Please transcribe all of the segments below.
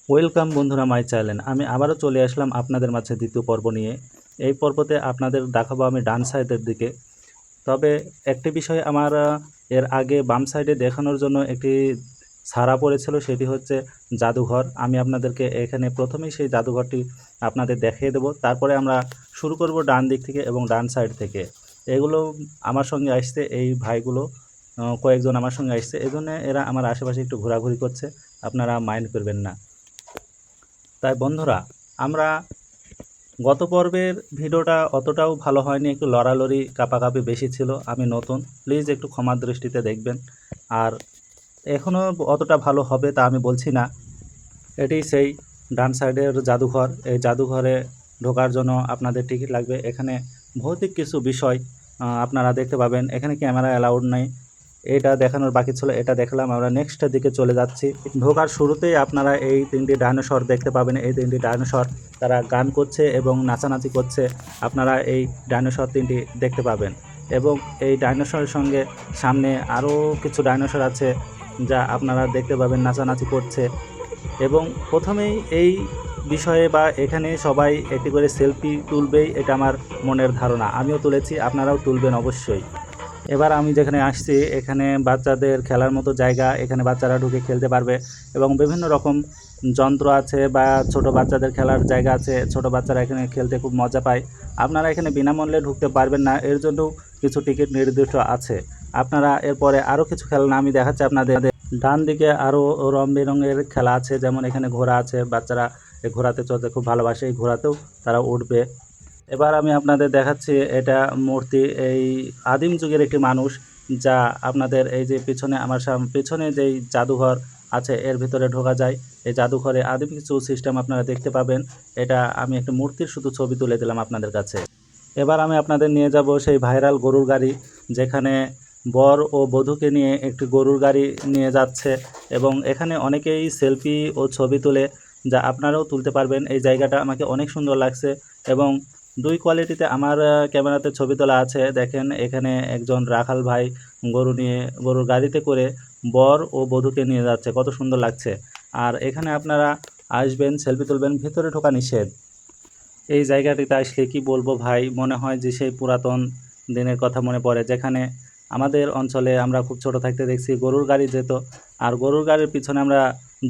Welcome বন্ধুরা my channel. আমি আবারও চলে আসলাম আপনাদের মাঝে দ্বিতীয় পর্ব নিয়ে। এই পর্বতে আপনাদের দেখাবো আমি ডান সাইডের দিকে। তবে একটি বিষয় আমার এর আগে বাম সাইডে দেখানোর জন্য একটি ছাড়া পড়েছিল, সেটি হচ্ছে জাদুঘর। আমি আপনাদেরকে এখানে প্রথমেই সেই জাদুঘরটি আপনাদের দেখিয়ে দেব, তারপরে আমরা শুরু করব ডান দিক থেকে এবং ডান সাইড থেকে। এগুলো আমার সঙ্গে আসছে, এই ভাইগুলো কয়েকজন আমার সঙ্গে আসছে, এই জন্য এরা আমার আশেপাশে একটু ঘোরাঘুরি করছে, আপনারা মাইন্ড করবেন না। তাই বন্ধুরা, আমরা গত পর্বের ভিডিওটা অতটাও ভালো হয়নি, একটু লড়ালড়ি কাপাকাপি বেশি ছিল। আমি নতুন, প্লিজ একটু ক্ষমার দৃষ্টিতে দেখবেন। আর এখনও অতটা ভালো হবে তা আমি বলছি না। এটি সেই ডান সাইডের জাদুঘর। এই জাদুঘরে ঢোকার জন্য আপনাদের টিকিট লাগবে। এখানে ভৌতিক কিছু বিষয় আপনারা দেখতে পাবেন। এখানে ক্যামেরা অ্যালাউড নেই, এটা দেখানোর বাকি ছিল, এটা দেখলাম। আমরা নেক্সটের দিকে চলে যাচ্ছি। ঢোকার শুরুতেই আপনারা এই তিনটি ডাইনোসর দেখতে পাবেন। এই তিনটি ডাইনোসর তারা গান করছে এবং নাচানাচি করছে, আপনারা এই ডাইনোসর তিনটি দেখতে পাবেন। এবং এই ডাইনোসরের সঙ্গে সামনে আরও কিছু ডাইনোসর আছে যা আপনারা দেখতে পাবেন নাচানাচি করছে। এবং প্রথমেই এই বিষয়ে বা এখানে সবাই একটি করে সেলফি তুলবেই, এটা আমার মনের ধারণা। আমিও তুলেছি, আপনারাও তুলবেন অবশ্যই। এবার আমি যেখানে আসছি, এখানে বাচ্চাদের খেলার মতো জায়গা, এখানে বাচ্চারা ঢুকে খেলতে পারবে এবং বিভিন্ন রকম যন্ত্র আছে বা ছোট বাচ্চাদের খেলার জায়গা আছে। ছোট বাচ্চারা এখানে খেলতে খুব মজা পায়। আপনারা এখানে বিনামূল্যে ঢুকতে পারবেন না, এর জন্য কিছু টিকিট নির্দিষ্ট আছে। আপনারা এরপরে আরও কিছু খেলনা আমি দেখাচ্ছি আপনাদের। ডান দিকে আরও রং বেরঙের খেলা আছে, যেমন এখানে ঘোড়া আছে, বাচ্চারা এই ঘোড়াতে চড়তে খুব ভালোবাসে, এই ঘোড়াতেও তারা উঠবে। এবার আমি আপনাদের দেখাচ্ছি, এটা মূর্তি, এই আদিম যুগের একটি মানুষ, যা আপনাদের এই যে পিছনে আমার পিছনে যেই জাদুঘর আছে এর ভিতরে ঢোকা যায়। এই জাদুঘরে আদিম কিছু সিস্টেম আপনারা দেখতে পাবেন। এটা আমি একটা মূর্তির শুধু ছবি তুলে দিলাম আপনাদের কাছে। এবার আমি আপনাদের নিয়ে যাব সেই ভাইরাল গরুর গাড়ি, যেখানে বর ও বধূকে নিয়ে একটি গরুর গাড়ি নিয়ে যাচ্ছে এবং এখানে অনেকেই সেলফি ও ছবি তুলে, যা আপনারাও তুলতে পারবেন। এই জায়গাটা আমাকে অনেক সুন্দর লাগছে এবং দুই কোয়ালিটিতে আমার ক্যামেরাতে ছবি তোলা আছে। দেখেন এখানে একজন রাখাল ভাই গরুর গাড়িতে করে বর ও বধূকে নিয়ে যাচ্ছে, কত সুন্দর লাগছে। আর এখানে আপনারা আসবেন, সেলফি তুলবেন, ভিতরে ঢোকা নিষেধ। এই জায়গাটিতে আসলে কি বলবো ভাই, মনে হয় যে সেই পুরাতন দিনের কথা মনে পড়ে, যেখানে আমাদের অঞ্চলে আমরা খুব ছোট থাকতে দেখছি গরুর গাড়ি যেত, আর গরুর গাড়ির পিছনে আমরা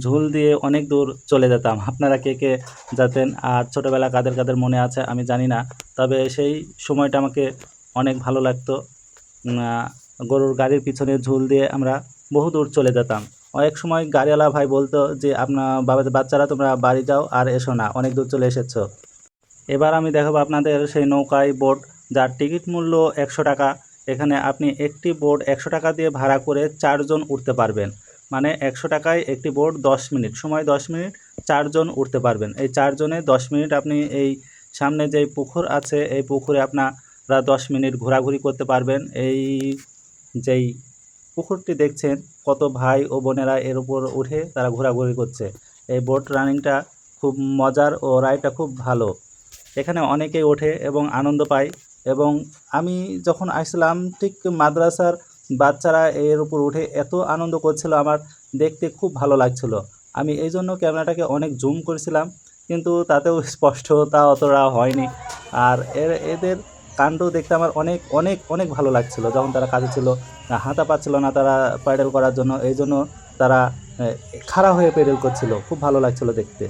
ঝুল দিয়ে অনেক দূর চলে যেতাম। আপনারা কে কে যেতেন আর ছোটোবেলা কাদের কাদের মনে আছে আমি জানি না, তবে সেই সময়টা আমাকে অনেক ভালো লাগতো। গরুর গাড়ির পিছনে ঝুল দিয়ে আমরা বহু দূর চলে যেতাম। অনেক সময় গাড়িওয়ালা ভাই বলতো যে বাচ্চারা তোমরা বাড়ি যাও আর এসো না, অনেক দূর চলে এসেছো। এবার আমি দেখাবো আপনাদের সেই নৌকায় বোট, যার টিকিট মূল্য 100 টাকা। এখানে আপনি একটি বোট 100 টাকা দিয়ে ভাড়া করে 4 জন উঠতে পারবেন। মানে 100 টাকায় একটি বোট, 10 মিনিট সময়, 10 মিনিট 4 জন উঠতে পারবেন। এই 4 জনে 10 মিনিট আপনি এই সামনে যেই পুকুর আছে এই পুকুরে আপনারা 10 মিনিট ঘোরাঘুরি করতে পারবেন। এই যেই পুকুরটি দেখছেন, কত ভাই ও বোনেরা এর উপর উঠে তারা ঘোরাঘুরি করছে। এই বোট রানিংটা খুব মজার ও রাইডটা খুব ভালো। এখানে অনেকেই ওঠে এবং আনন্দ পায়। এবং আমি যখন আসলাম, ঠিক মাদ্রাসার বাচ্চারা এর উপর উঠে এত আনন্দ করছিল, আমার দেখতে খুব ভালো লাগছিল। আমি এই জন্য ক্যামেরাটাকে অনেক জুম করেছিলাম, কিন্তু তাতেও স্পষ্টতা অতটা হয়নি। আর এদের কাণ্ড দেখতে আমার অনেক অনেক অনেক ভালো লাগছিল। যখন তারা কাজে ছিল, হাঁটা পাচ্ছিল না তারা প্যাডেল করার জন্য, এই জন্য তারা খাড়া হয়ে প্যাডেল করছিল, খুব ভালো লাগছিল দেখতে।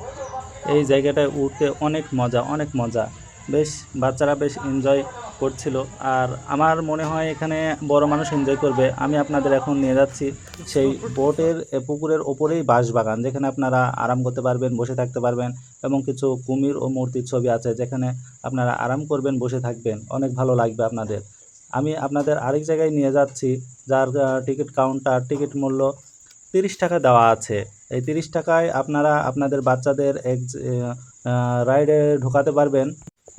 এই জায়গাটায় উঠতে অনেক মজা, অনেক মজা। বেশ বাচ্চারা বেশ এনজয় করছিল। আর আমার মনে হয় এখানে বড় মানুষ এনজয় করবে। আমি আপনাদের এখন নিয়ে যাচ্ছি সেই পুকুরের ওপরেই বাঁশবাগান, যেখানে আপনারা আরাম করতে পারবেন, বসে থাকতে পারবেন এবং কিছু কুমির ও মূর্তির ছবি আছে, যেখানে আপনারা আরাম করবেন, বসে থাকবেন, অনেক ভালো লাগবে আপনাদের। আমি আপনাদের আরেক জায়গায় নিয়ে যাচ্ছি, যার টিকিট কাউন্টার, টিকিট মূল্য 30 টাকা দেওয়া আছে। এই 30 টাকায় আপনারা আপনাদের বাচ্চাদের রাইডে ঢোকাতে পারবেন।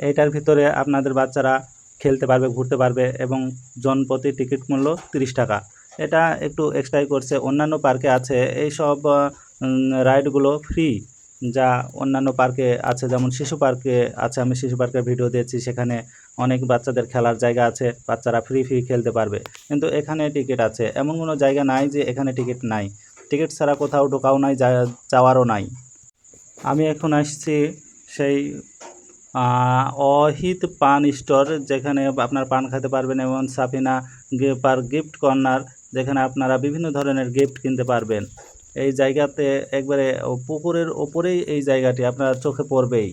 এইটার ভিতরে আপনাদের বাচ্চারা খেলতে পারবে, ঘুরতে পারবে এবং জনপ্রতি টিকিট মূল্য 30 টাকা। এটা একটু এক্সট্রাই করছে, অন্যান্য পার্কে আছে এইসব রাইডগুলো ফ্রি, যা অন্যান্য পার্কে আছে, যেমন শিশু পার্কে আছে। আমি শিশু পার্কের ভিডিও দিয়েছি, সেখানে অনেক বাচ্চাদের খেলার জায়গা আছে, বাচ্চারা ফ্রি খেলতে পারবে। কিন্তু এখানে টিকিট আছে, এমন কোনো জায়গা নাই যে এখানে টিকিট নাই। টিকিট ছাড়া কোথাও ঢোকাও নাই, যাওয়ারও নাই। আমি এখন আসছি সেই অহিত পান স্টোর, যেখানে আপনার পান খেতে পারবেন, এবং সাফিনা গিফট কর্নার, যেখানে আপনারা বিভিন্ন ধরনের গিফট কিনতে পারবেন। এই জায়গাতে একবারে পুকুরের ওপরেই এই জায়গাটি আপনার চোখে পড়বেই।